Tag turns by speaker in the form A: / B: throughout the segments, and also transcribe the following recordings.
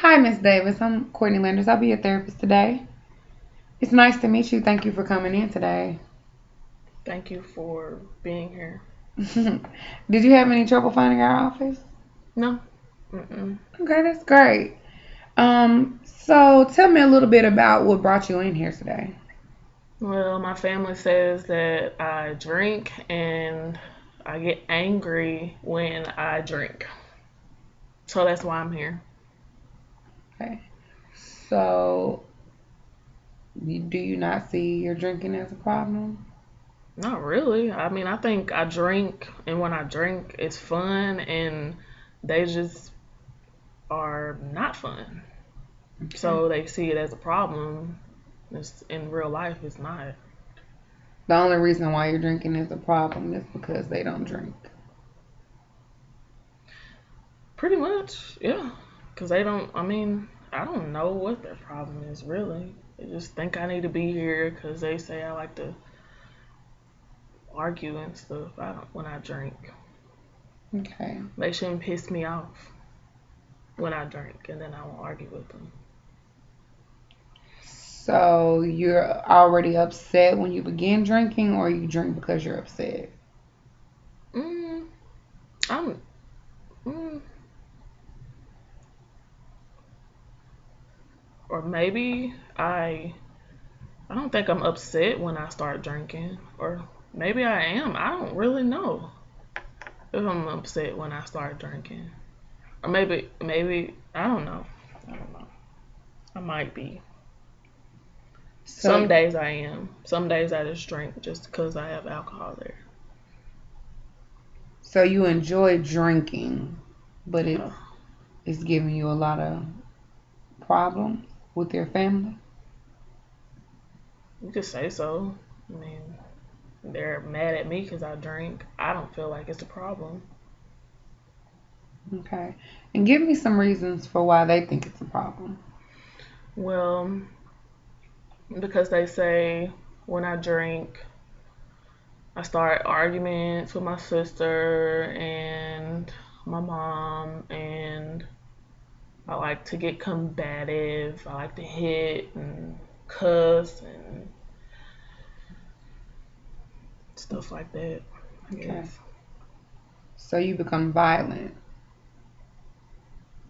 A: Hi, Miss Davis. I'm Courtney Landers. I'll be your therapist today. It's nice to meet you. Thank you for coming in today.
B: Thank you for being here.
A: Did you have any trouble finding our office?
B: No. Mm-mm.
A: Okay, that's great. So tell me a little bit about what brought you in here today.
B: Well, my family says that I drink and I get angry when I drink. So that's why I'm here.
A: Okay. So do you not see your drinking as a problem?
B: Not really. I mean, I think I drink, and when I drink, it's fun, and they just are not fun.
A: Okay.
B: So they see it as a problem. It's, in real life, it's not.
A: The only reason why you're drinking is a problem is because they don't drink.
B: Pretty much, yeah. Because they don't, I mean, I don't know what their problem is, really. They just think I need to be here because they say I like to argue and stuff. I don't, when I drink.
A: Okay.
B: They shouldn't piss me off when I drink, and then I won't argue with them.
A: So you're already upset when you begin drinking, or you drink because you're upset?
B: Mm, I'm, mm, or maybe I don't think I'm upset when I start drinking, or maybe I am. I don't really know if I'm upset when I start drinking, or maybe I don't know. I don't know. I might be. Some
A: So
B: days I am. Some days I just drink just because I have alcohol there.
A: So you enjoy drinking, but
B: Yeah,
A: it's giving you a lot of problems with your family.
B: you could say so. I mean, they're mad at me because I drink. I don't feel like it's a problem.
A: Okay. And give me some reasons for why they think it's a problem.
B: Well, because they say when I drink, I start arguments with my sister and my mom, and I like to get combative. I like to hit and cuss and stuff like that, I
A: Okay.
B: guess.
A: So you become violent.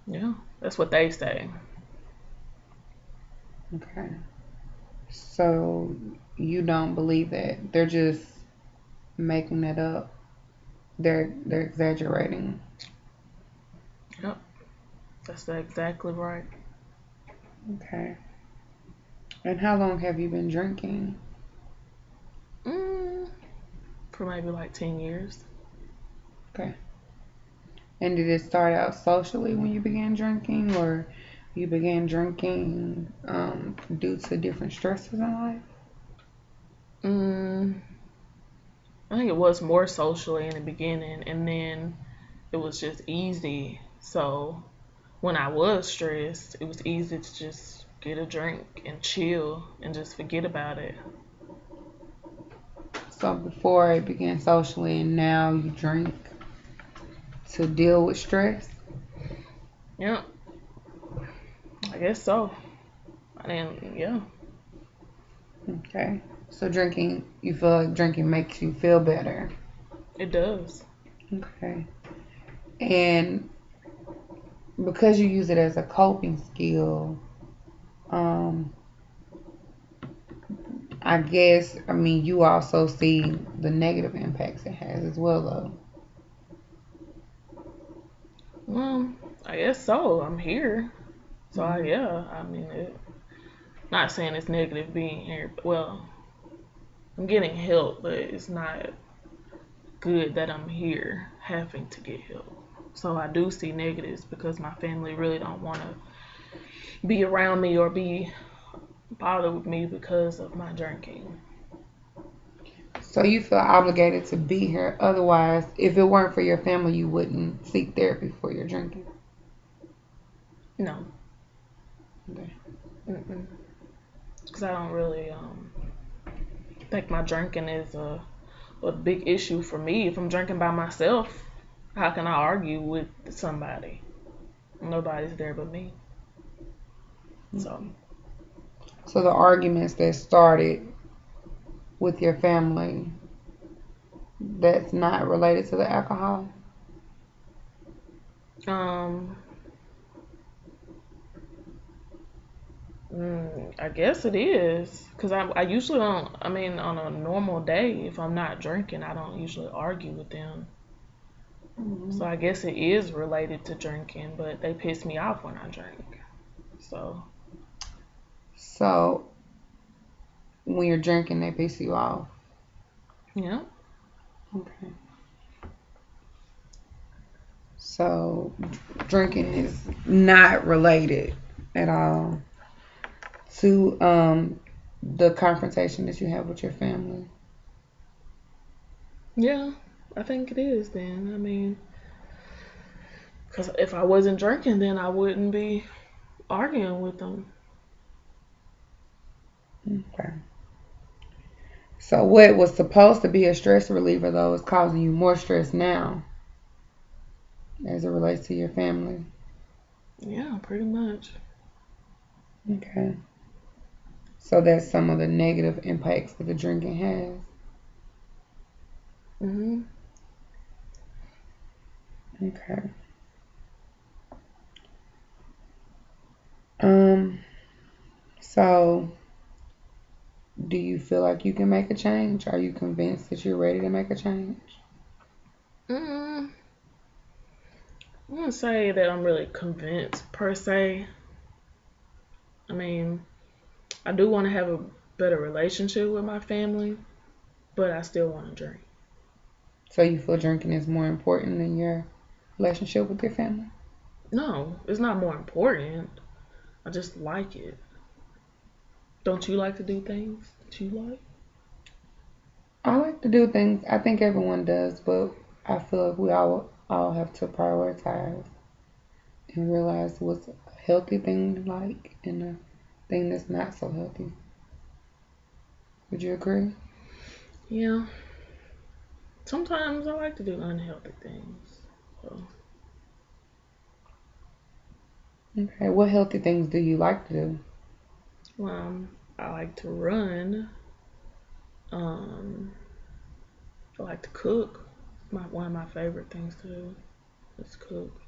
B: Yeah, that's what they say.
A: Okay. So you don't believe that. They're just making it up. They're exaggerating.
B: Yep, that's exactly right.
A: Okay. And how long have you been drinking?
B: Mm, for maybe like 10 years.
A: Okay. And did it start out socially when you began drinking, or you began drinking due to different stresses in life?
B: Mm, I think it was more socially in the beginning, and then it was just easy. So when I was stressed, it was easy to just get a drink and chill and just forget about it.
A: So before it began socially, and now you drink to deal with stress?
B: Yeah, I guess so. I didn't, yeah,
A: Okay. So drinking, you feel like drinking makes you feel better.
B: it does.
A: Okay. And because you use it as a coping skill, um, I guess, I mean, you also see the negative impacts it has as well, though.
B: Well, I guess so. I'm here. So
A: Hmm.
B: yeah, I mean, not saying it's negative being here. But, well, I'm getting help, but it's not good that I'm here having to get help. So I do see negatives because my family really don't want to be around me or be bothered with me because of my drinking.
A: So you feel obligated to be here. Otherwise, if it weren't for your family, you wouldn't seek therapy for your drinking.
B: No,
A: Okay.
B: because I don't really think my drinking is a big issue for me. If I'm drinking by myself, how can I argue with somebody? Nobody's there but me. So
A: So the arguments that started with your family, that's not related to the alcohol?
B: um I guess it is, because I usually don't. I mean, on a normal day, if I'm not drinking, I don't usually argue with them. So I guess it is related to drinking, but they piss me off when I drink. So
A: So when you're drinking, they piss you off.
B: yeah.
A: Okay. So drinking is not related at all to the confrontation that you have with your family.
B: Yeah, I think it is then. I mean, because if I wasn't drinking, then I wouldn't be arguing with them.
A: Okay. So what was supposed to be a stress reliever though is causing you more stress now as it relates to your family.
B: Yeah, pretty much.
A: Okay. So that's some of the negative impacts that the drinking has.
B: Mhm.
A: Okay. Um, so do you feel like you can make a change? Are you convinced that you're ready to make a change?
B: Mm, I wouldn't say that I'm really convinced per se. I mean, I do want to have a better relationship with my family, but I still want to drink.
A: So you feel drinking is more important than your relationship with your family?
B: No, it's not more important. I just like it. Don't you like to do things that you like?
A: I like to do things. I think everyone does, but I feel like we all have to prioritize and realize what's a healthy thing to like and a thing that's not so healthy. Would you agree?
B: Yeah. Sometimes I like to do unhealthy things. So,
A: Okay. What healthy things do you like to do?
B: I like to run. Um, I like to cook. One of my favorite things to do is cook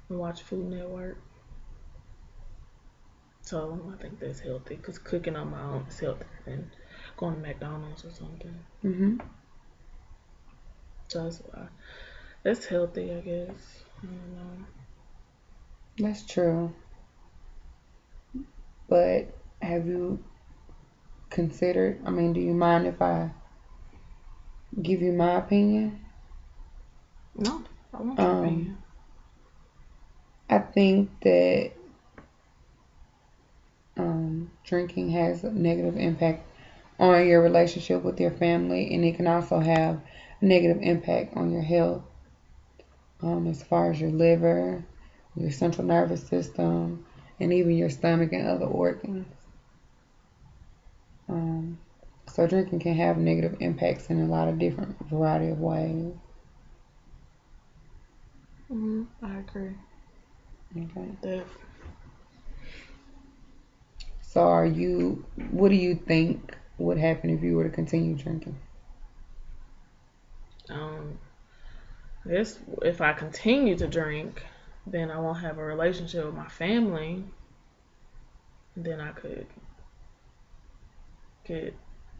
B: and watch Food Network. So I think that's healthy because cooking on my own is healthier than going to McDonald's or something.
A: Mhm.
B: So that's healthy, I guess. I don't know.
A: That's true. But have you considered? I mean, do you mind if I give you my opinion?
B: No, I want your
A: Um,
B: opinion.
A: I think that drinking has a negative impact on your relationship with your family, and it can also have a negative impact on your health, as far as your liver, your central nervous system, and even your stomach and other organs. Um, so drinking can have negative impacts in a lot of different variety of ways.
B: I agree
A: Okay.
B: with that.
A: So what do you think would happen if you were to continue drinking?
B: Um, I guess if I continue to drink, then I won't have a relationship with my family. Then I could get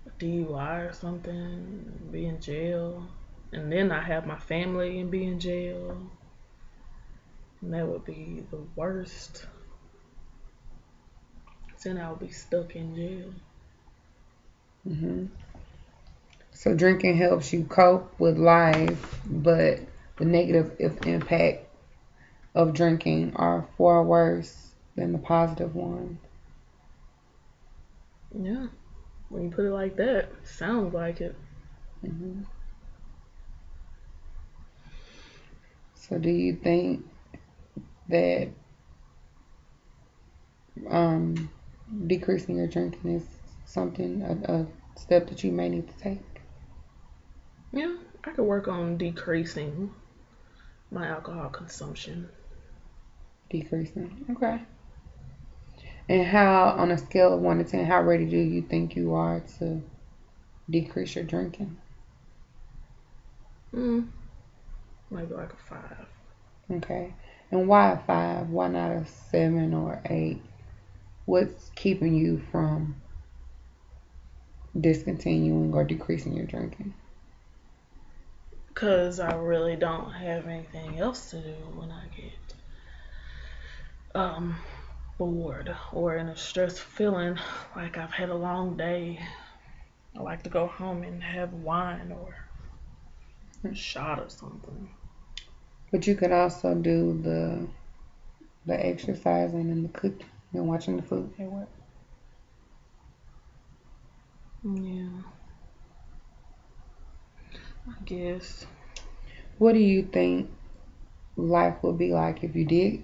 B: a DUI or something, be in jail, and then I have my family and be in jail, and that would be the worst. Then I would be stuck in jail.
A: hmm So drinking helps you cope with life, but the negative impact of drinking are far worse than the positive ones.
B: Yeah, when you put it like that, sounds like it.
A: hmm So do you think that um, decreasing your drinking is something a step that you may need to take?
B: Yeah, I could work on decreasing my alcohol consumption.
A: Decreasing. Okay. And how, on a scale of 1 to 10, how ready do you think you are to decrease your drinking?
B: Maybe like a 5.
A: Okay. And why a 5? Why not a 7 or 8? What's keeping you from discontinuing or decreasing your drinking?
B: Because I really don't have anything else to do when I get bored or in a stressed feeling like I've had a long day. I like to go home and have wine or a shot or something.
A: But you could also do the exercising and the cooking and watching the Food Network.
B: Yeah, I guess.
A: What do you think life would be like if you did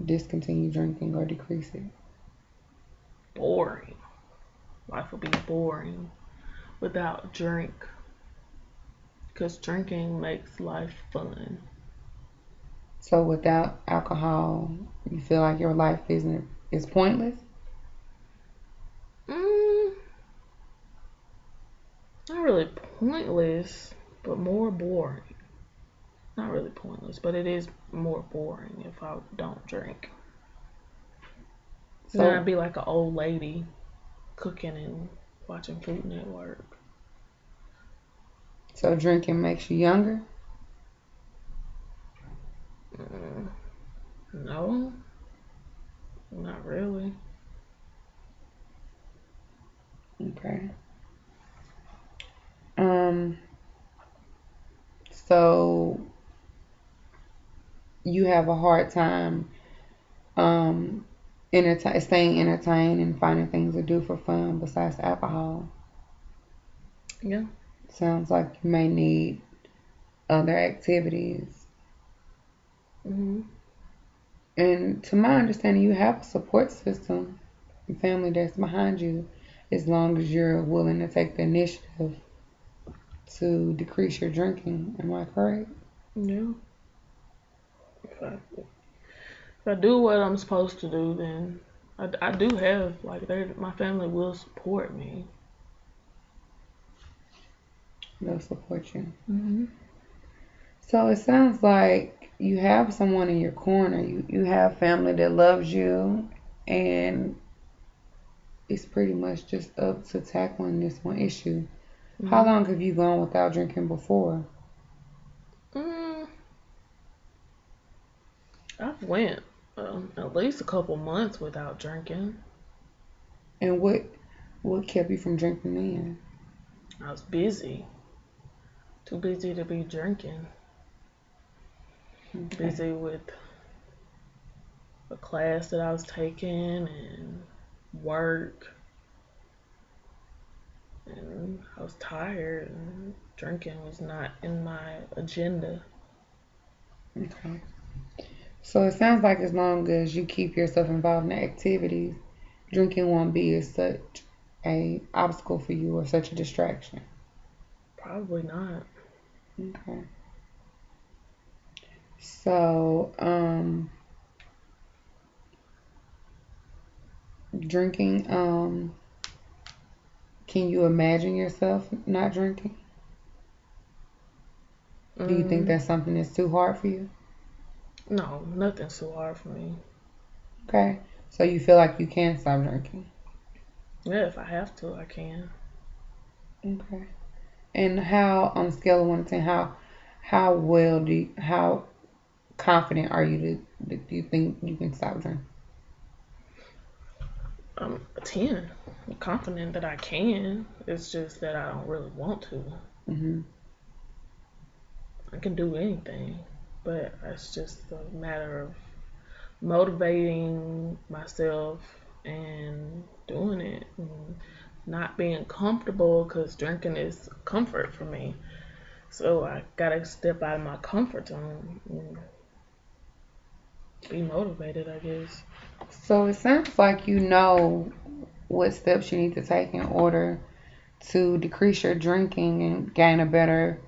A: discontinue drinking or decrease it?
B: Boring. Life would be boring without drink. Because drinking makes life fun.
A: So without alcohol, you feel like your life is pointless?
B: Mm, Not really pointless, but more boring. Not really pointless, but it is more boring if I don't drink. Then I'd
A: So
B: be like an old lady cooking and watching Food Network.
A: so drinking makes you younger?
B: Mm, no, not really.
A: Okay. Um so you have a hard time um staying entertained and finding things to do for fun besides alcohol.
B: Yeah.
A: Sounds like you may need other activities.
B: hmm
A: And to my understanding, you have a support system and family that's behind you as long as you're willing to take the initiative to decrease your drinking. Am I correct?
B: Yeah. If I do what I'm supposed to do, then I do have like my family will support me.
A: They'll support you.
B: hmm
A: So it sounds like you have someone in your corner. You have family that loves you, and it's pretty much just up to tackling this one issue. How
B: hmm
A: long have you gone without drinking before?
B: Mm, I've went at least a couple months without drinking.
A: And what kept you from drinking then?
B: I was busy, too busy to be drinking.
A: Okay.
B: Busy with a class that I was taking and work, and I was tired. And drinking was not in my agenda.
A: Okay. So it sounds like as long as you keep yourself involved in activities, drinking won't be as such a obstacle for you or such a distraction.
B: Probably not.
A: Okay. So, drinking, can you imagine yourself not drinking? Do you think
B: Mm,
A: that's something that's too hard for you?
B: no, nothing's too hard for me.
A: Okay. So you feel like you can stop drinking.
B: Yeah, if I have to, I can.
A: Okay. And how, on a scale of 1 to 10, how confident are you that you think you can stop drinking?
B: I'm a 10. I'm confident that I can. It's just that I don't really want to.
A: Hmm.
B: I can do anything, but it's just a matter of motivating myself and doing it and not being comfortable because drinking is comfort for me. So I gotta step out of my comfort zone and be motivated, I guess.
A: So it sounds like you know what steps you need to take in order to decrease your drinking and gain a better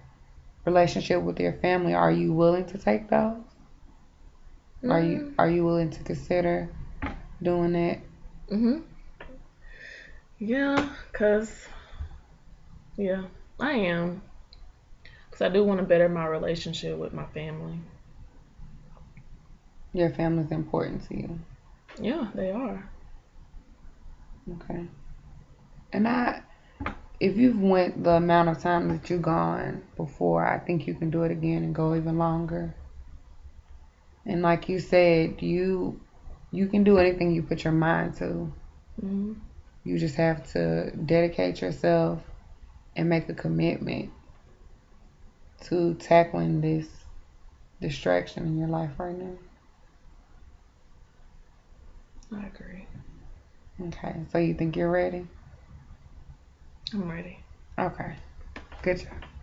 A: relationship with your family. Are you willing to take those? Are you
B: Mm,
A: are you willing to consider doing that?
B: Mhm. Yeah, yeah, I am. Cause I do want to better my relationship with my family.
A: Your family's important to you.
B: Yeah, they are.
A: Okay. And if you've went the amount of time that you've gone before, I think you can do it again and go even longer. And like you said, you can do anything you put your mind to.
B: Mhm.
A: You just have to dedicate yourself and make a commitment to tackling this distraction in your life right now.
B: I agree.
A: Okay, so you think you're ready?
B: I'm ready.
A: Okay, good job.